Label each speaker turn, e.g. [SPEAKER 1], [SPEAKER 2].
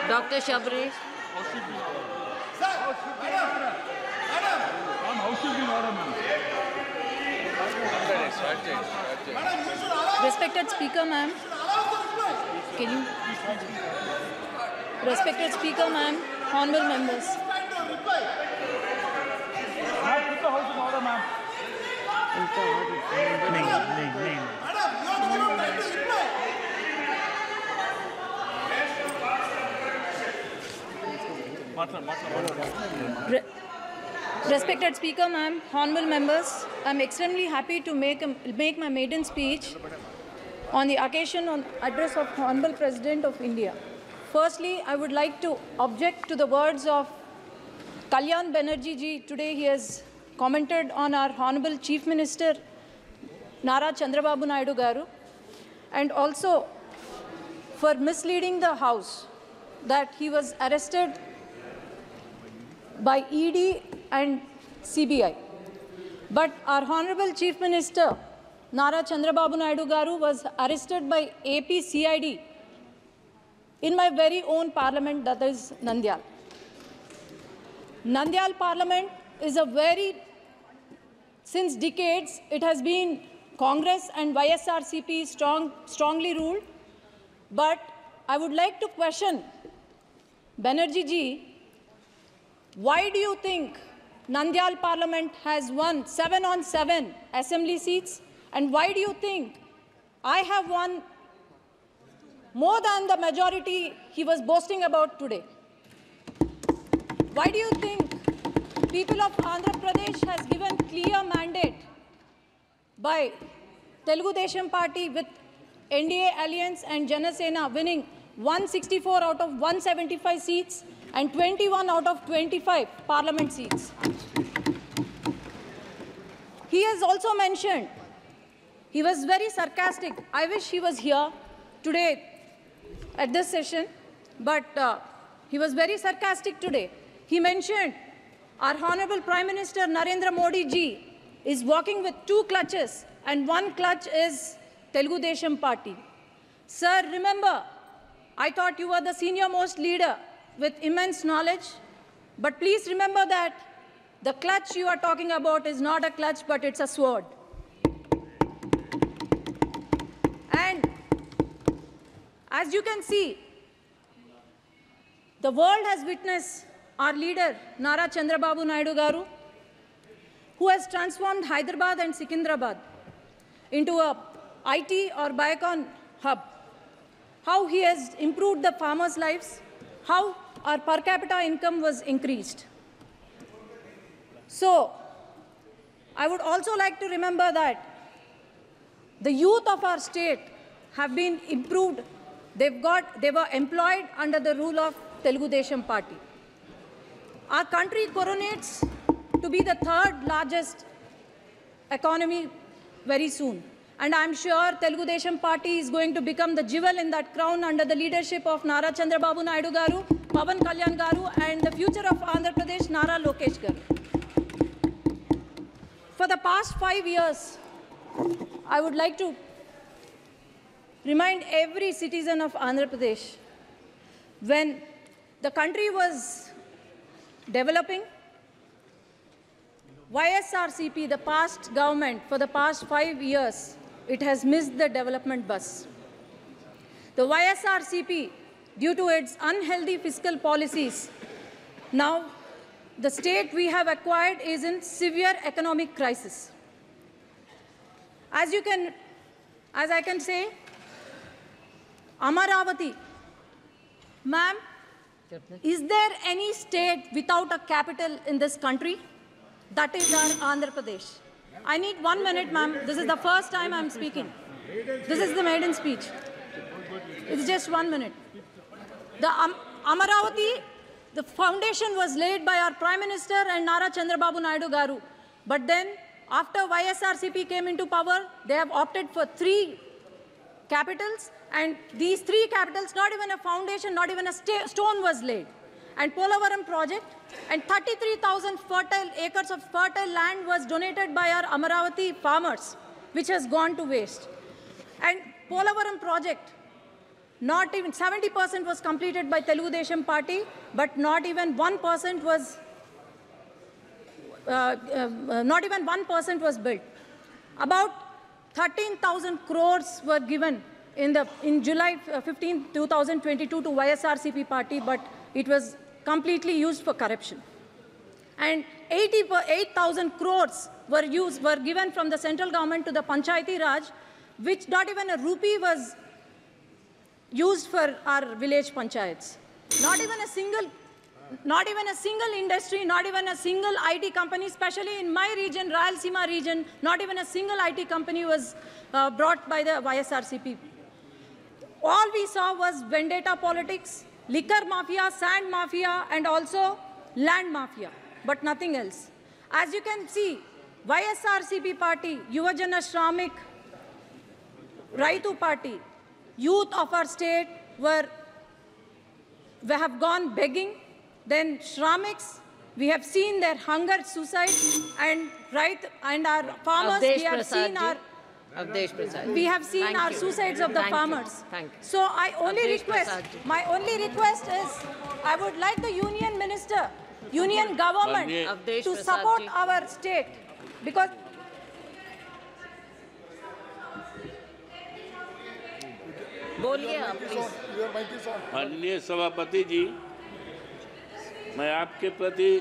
[SPEAKER 1] Dr. Shabri.
[SPEAKER 2] Respected Speaker, ma'am. Can you? Respected Speaker, ma'am. Honorable members. Respected Speaker, ma'am, honorable members, I'm extremely happy to make my maiden speech on the occasion on address of Honorable President of India. Firstly, I would like to object to the words of Kalyan Banerjee ji. Today he has commented on our Honorable Chief Minister Nara Chandrababu Naidu Garu, and also for misleading the House that he was arrested by ED and CBI. But our Honorable Chief Minister Nara Chandrababu Naidu Garu was arrested by AP CID in my very own parliament, that is Nandyal. Nandyal parliament is since decades, it has been Congress and YSRCP strongly ruled. But I would like to question Banerjee ji, why do you think Nandyal Parliament has won 7 on 7 assembly seats? And why do you think I have won more than the majority he was boasting about today? Why do you think people of Andhra Pradesh has given clear mandate by Telugu Desam Party with NDA Alliance and Janasena winning 164 out of 175 seats and 21 out of 25 parliament seats? He has also mentioned, he was very sarcastic. I wish he was here today at this session, but he was very sarcastic today. He mentioned our Honorable Prime Minister Narendra Modi ji is walking with 2 clutches, and one clutch is Telugu Desam Party. Sir, remember, I thought you were the senior most leader with immense knowledge, but please remember that the clutch you are talking about is not a clutch, but it's a sword. And as you can see, the world has witnessed our leader, Nara Chandrababu Naidu Garu, who has transformed Hyderabad and Secunderabad into a IT or Biocon hub. How he has improved the farmers' lives, how our per capita income was increased. So, I would also like to remember that the youth of our state have been improved. They were employed under the rule of Telugu Desam Party. Our country coronates to be the 3rd largest economy very soon. And I'm sure Telugu Desam Party is going to become the jewel in that crown under the leadership of Nara Chandrababu Naidu Garu, Pawan Kalyan Garu, and the future of Andhra Pradesh, Nara Lokesh Garu. For the past 5 years, I would like to remind every citizen of Andhra Pradesh, when the country was developing, YSRCP, the past government, for the past 5 years, it has missed the development bus. The YSRCP, due to its unhealthy fiscal policies, now the state we have acquired is in severe economic crisis. As I can say, Amaravati, ma'am, is there any state without a capital in this country? That is our Andhra Pradesh. I need 1 minute, ma'am. This is the first time I'm speaking. This is the maiden speech. It's just 1 minute. The Amaravati, the foundation was laid by our Prime Minister and Nara Chandrababu Naidu Garu. But then, after YSRCP came into power, they have opted for 3 capitals, and these 3 capitals, not even a foundation, not even a stone was laid. And Polavaram project, and 33,000 acres of fertile land was donated by our Amaravati farmers, which has gone to waste. And Polavaram project, not even 70% was completed by Telugu Desam Party, but not even 1% was built. About 13,000 crores were given in July 15, 2022 to YSRCP party, but it was completely used for corruption. And 8,000 crores were given from the central government to the Panchayati Raj, which not even a rupee was used for our village panchayats. Not even a single industry, not even a single IT company, especially in my region, Rayalaseema region, not even a single IT company was brought by the YSRCP. All we saw was vendetta politics, liquor mafia, sand mafia, and also land mafia, but nothing else. As you can see, YSRCP party, Yuvajana Shramik, Raitu party, youth of our state have gone begging. Then Shramiks, we have seen their hunger, suicide, and our farmers, we have seen our suicides of the farmers. So my only request is, I would like the union minister, union government to support our state, because
[SPEAKER 1] बोलिए आप please.
[SPEAKER 3] माननीय सभापति जी, मैं आपके प्रति